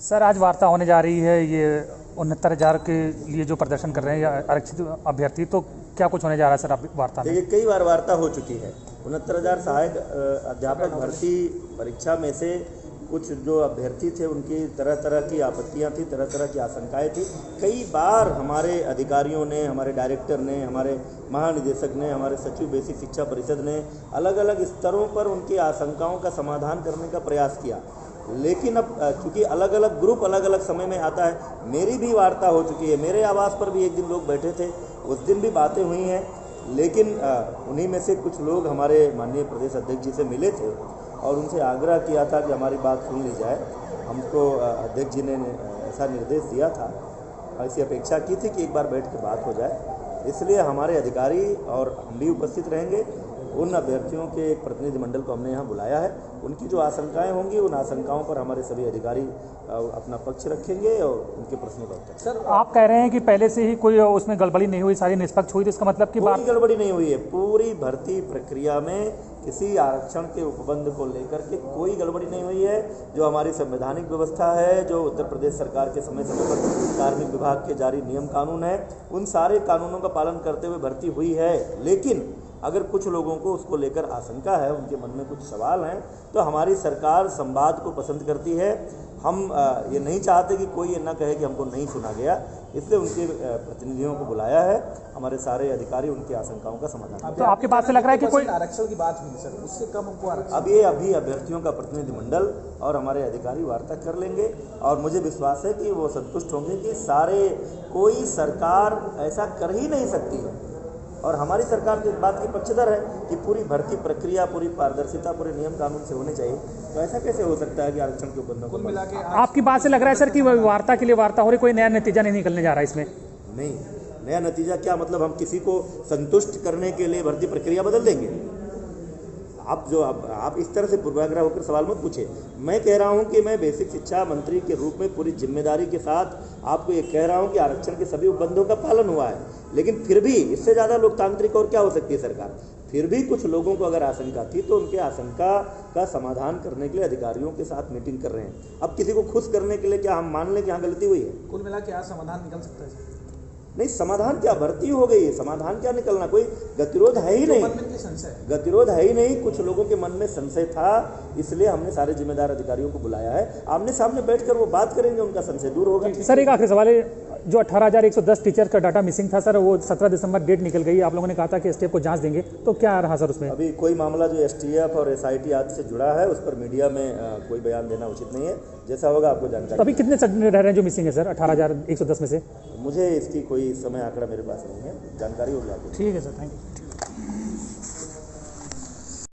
Sir आज वार्ता होने जा रही है, ये 69,000 के लिए जो प्रदर्शन कर रहे हैं आरक्षित अभ्यर्थी, तो क्या कुछ होने जा रहा है सर वार्ता में? देखिए, कई बार वार्ता हो चुकी है। 69,000 सहायक अध्यापक भर्ती परीक्षा में से कुछ जो अभ्यर्थी थे उनकी तरह तरह की आपत्तियां थी, तरह तरह की आशंकाएं थी। कई बार हमारे अधिकारियों ने, हमारे डायरेक्टर ने, हमारे महानिदेशक ने, हमारे सचिव बेसिक शिक्षा परिषद ने अलग अलग स्तरों पर उनकी आशंकाओं का समाधान करने का प्रयास किया। लेकिन अब चूंकि अलग अलग ग्रुप अलग अलग समय में आता है, मेरी भी वार्ता हो चुकी है। मेरे आवास पर भी एक दिन लोग बैठे थे, उस दिन भी बातें हुई हैं। लेकिन उन्हीं में से कुछ लोग हमारे माननीय प्रदेश अध्यक्ष जी से मिले थे और उनसे आग्रह किया था कि हमारी बात सुन ली जाए। हमको अध्यक्ष जी ने ऐसा निर्देश दिया था, ऐसी अपेक्षा की थी कि एक बार बैठ के बात हो जाए। इसलिए हमारे अधिकारी और हम भी उपस्थित रहेंगे। उन अभ्यर्थियों के एक प्रतिनिधि मंडल को हमने यहाँ बुलाया है। उनकी जो आशंकाएं होंगी, उन आशंकाओं पर हमारे सभी अधिकारी अपना पक्ष रखेंगे और उनके प्रश्नों का उत्तर। सर आप कह रहे हैं कि पहले से ही कोई उसमें गड़बड़ी नहीं हुई, सारी निष्पक्ष हुई, तो इसका मतलब कि कोई गड़बड़ी नहीं हुई है। पूरी भर्ती प्रक्रिया में किसी आरक्षण के उपबंध को लेकर के कोई गड़बड़ी नहीं हुई है। जो हमारी संवैधानिक व्यवस्था है, जो उत्तर प्रदेश सरकार के समय समय पर कार्मिक विभाग के जारी नियम कानून है, उन सारे कानूनों का पालन करते हुए भर्ती हुई है। लेकिन अगर कुछ लोगों को उसको लेकर आशंका है, उनके मन में कुछ सवाल हैं, तो हमारी सरकार संवाद को पसंद करती है। हम ये नहीं चाहते कि कोई ये ना कहे कि हमको नहीं सुना गया, इसलिए उनके प्रतिनिधियों को बुलाया है। हमारे सारे अधिकारी उनकी आशंकाओं का समाधान। तो आपके बात से लग रहा है कि कोई आरक्षण की बात हुई सर, उससे कम हमको आरक्षण? अभी अभ्यर्थियों का प्रतिनिधि मंडल और हमारे अधिकारी वार्ता कर लेंगे और मुझे विश्वास है कि वो संतुष्ट होंगे कि कोई सरकार ऐसा कर ही नहीं सकती है। और हमारी सरकार तो इस बात की पक्षधर है कि पूरी भर्ती प्रक्रिया पूरी पारदर्शिता पूरे नियम कानून से होनी चाहिए। तो ऐसा कैसे हो सकता है कि आरक्षण के उपबंधों को मिला के? आपकी बात से लग रहा है सर कि वार्ता के लिए वार्ता हो रही, कोई नया नतीजा नहीं निकलने जा रहा है इसमें? नहीं, नया नतीजा क्या मतलब? हम किसी को संतुष्ट करने के लिए भर्ती प्रक्रिया बदल देंगे? आप इस तरह से पूर्वाग्रह होकर सवाल मत पूछे। मैं कह रहा हूं कि मैं बेसिक शिक्षा मंत्री के रूप में पूरी जिम्मेदारी के साथ आपको ये कह रहा हूं कि आरक्षण के सभी उपबंधों का पालन हुआ है। लेकिन फिर भी इससे ज़्यादा लोकतांत्रिक और क्या हो सकती है सरकार? फिर भी कुछ लोगों को अगर आशंका थी तो उनके आशंका का समाधान करने के लिए अधिकारियों के साथ मीटिंग कर रहे हैं। अब किसी को खुश करने के लिए क्या हम मान लें कि यहाँ गलती हुई है? कुल मिला के आज समाधान निकल सकता है? नहीं, समाधान क्या, भर्ती हो गई है, समाधान क्या निकलना? कोई गतिरोध है ही नहीं, गतिरोध है ही नहीं। कुछ लोगों के मन में संशय था, इसलिए हमने सारे जिम्मेदार अधिकारियों को बुलाया है। आमने सामने बैठकर वो बात करेंगे, उनका संशय दूर होगा। सर एक आखिरी सवाल है, जो 18,110 टीचर का डाटा मिसिंग था सर, वो 17 दिसंबर डेट निकल गई। आप लोगों ने कहा था कि एसटीएफ को जांच देंगे, तो क्या रहा सर उसमें? अभी कोई मामला जो एसटीएफ और एसआईटी आदि से जुड़ा है, उस पर मीडिया में कोई बयान देना उचित नहीं है। जैसा होगा आपको जानकारी। अभी कितने रह रहे हैं जो मिसिंग है सर 18,110 में से? मुझे इसकी कोई समय आंकड़ा मेरे पास नहीं है, जानकारी होगी आपको। ठीक है सर, थैंक यू।